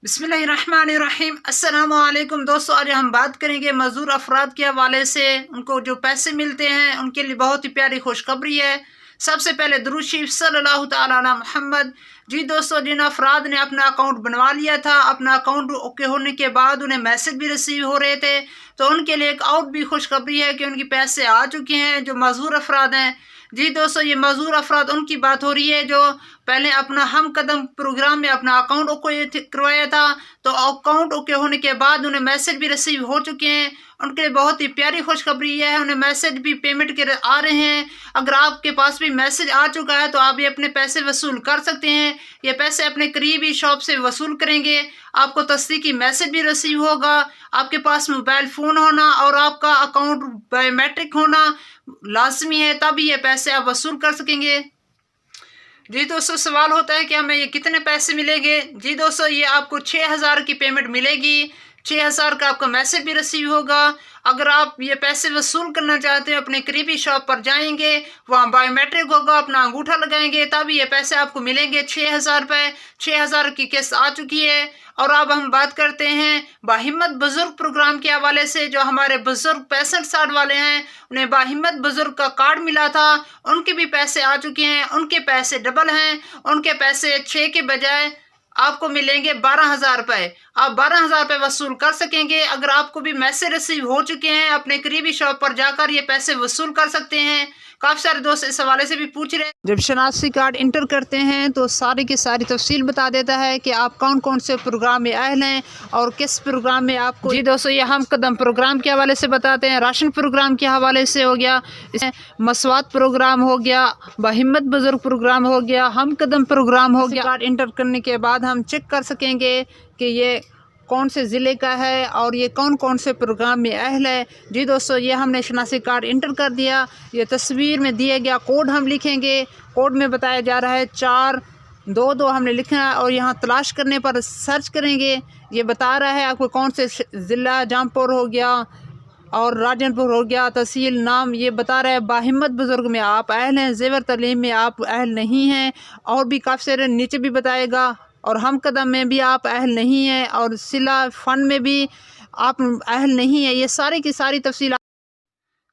बिस्मिल्लाहिर्रहमानिर्रहीम। अस्सलाम वालेकुम दोस्तों, आज हम बात करेंगे मजदूर अफराद के हवाले से। उनको जो पैसे मिलते हैं उनके लिए बहुत ही प्यारी खुशखबरी है। सबसे पहले दुरूद शरीफ सल्लल्लाहु तआला अला मुहम्मद। जी दोस्तों, जिन अफराद ने अपना अकाउंट बनवा लिया था, अपना अकाउंट ओके होने के बाद उन्हें मैसेज भी रिसीव हो रहे थे, तो उनके लिए एक और भी खुशखबरी है कि उनके पैसे आ चुके हैं, जो मजदूर अफराद हैं। जी दोस्तों, ये मजदूर अफराद उनकी बात हो रही है जो पहले अपना हम कदम प्रोग्राम में अपना अकाउंट ओके करवाया था, तो अकाउंट ओके होने के बाद उन्हें मैसेज भी रिसीव हो चुके हैं। उनके लिए बहुत ही प्यारी खुशखबरी है, उन्हें मैसेज भी पेमेंट के आ रहे हैं। अगर आपके पास भी मैसेज आ चुका है तो आप ये अपने पैसे वसूल कर सकते हैं। ये पैसे अपने करीबी शॉप से वसूल करेंगे। आपको तस्दीकी मैसेज भी रिसीव होगा। आपके पास मोबाइल फ़ोन होना और आपका अकाउंट बायोमेट्रिक होना लाजमी है, तभी ये पैसे आप वसूल कर सकेंगे। जी दोस्तों, सवाल होता है कि हमें ये कितने पैसे मिलेंगे। जी दोस्तों, ये आपको 6000 की पेमेंट मिलेगी। 6000 का आपका मैसेज भी रिसीव होगा। अगर आप ये पैसे वसूल करना चाहते हैं, अपने करीबी शॉप पर जाएंगे, वहाँ बायोमेट्रिक होगा, अपना अंगूठा लगाएंगे, तभी ये पैसे आपको मिलेंगे। 6000 रुपये, 6000 की किस्त आ चुकी है। और अब हम बात करते हैं बाहिम्मत बुजुर्ग प्रोग्राम के हवाले से। जो हमारे बुजुर्ग 65-60 वाले हैं, उन्हें बाहिम्मत बुजुर्ग का कार्ड मिला था, उनके भी पैसे आ चुके हैं। उनके पैसे डबल हैं। उनके पैसे 6 के बजाय आपको मिलेंगे 12,000 रुपये। आप 12,000 रुपये वसूल कर सकेंगे। अगर आपको भी मैसेज रिसीव हो चुके हैं, अपने करीबी शॉप पर जाकर ये पैसे वसूल कर सकते हैं। काफ़ी सारे दोस्त इस हवाले से भी पूछ रहे हैं। जब शनाख्ती कार्ड इंटर करते हैं तो सारी की सारी तफसील बता देता है कि आप कौन कौन से प्रोग्राम में अहल हैं और किस प्रोग्राम में आपको। जी दोस्तों, ये हम कदम प्रोग्राम के हवाले से बताते हैं, राशन प्रोग्राम के हवाले से हो गया, मसवात प्रोग्राम हो गया, बाहिम्मत बुजुर्ग प्रोग्राम हो गया, हम कदम प्रोग्राम हो गया। कार्ड इंटर करने के बाद हम चेक कर सकेंगे कि ये कौन से ज़िले का है और ये कौन कौन से प्रोग्राम में अहल है। जी दोस्तों, ये हमने शनाख्ती कार्ड इंटर कर दिया। ये तस्वीर में दिया गया कोड हम लिखेंगे। कोड में बताया जा रहा है 422 हमने लिखना है, और यहाँ तलाश करने पर सर्च करेंगे। ये बता रहा है आपको कौन से ज़िला, जौनपुर हो गया और राजनपुर हो गया, तहसील, नाम ये बता रहा है। बाहिम्मत बुजुर्ग में आप अहल हैं, ज़ेवर तलीम में आप अहल नहीं हैं, और भी काफ़ी सारे नीचे भी बताएगा। और हम कदम में भी आप अहल नहीं हैं, और सिला फ़ंड में भी आप अहल नहीं हैं। ये सारी की सारी तफसील।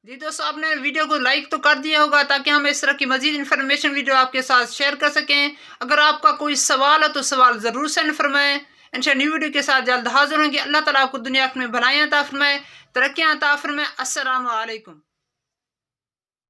जी दोस्तों, आपने वीडियो को लाइक तो कर दिया होगा ताकि हम इस तरह की मज़ीद इन्फॉर्मेशन वीडियो आपके साथ शेयर कर सकें। अगर आपका कोई सवाल है तो सवाल ज़रूर सेंड फरमाएँ। इंशाअल्लाह न्यू वीडियो के साथ जल्द हाज़िर होंगे। अल्लाह ताला आपको दुनिया में भलाइयाँ अता फरमाए, तरक्कियाँ अता फरमाए। अस्सलामु अलैकुम।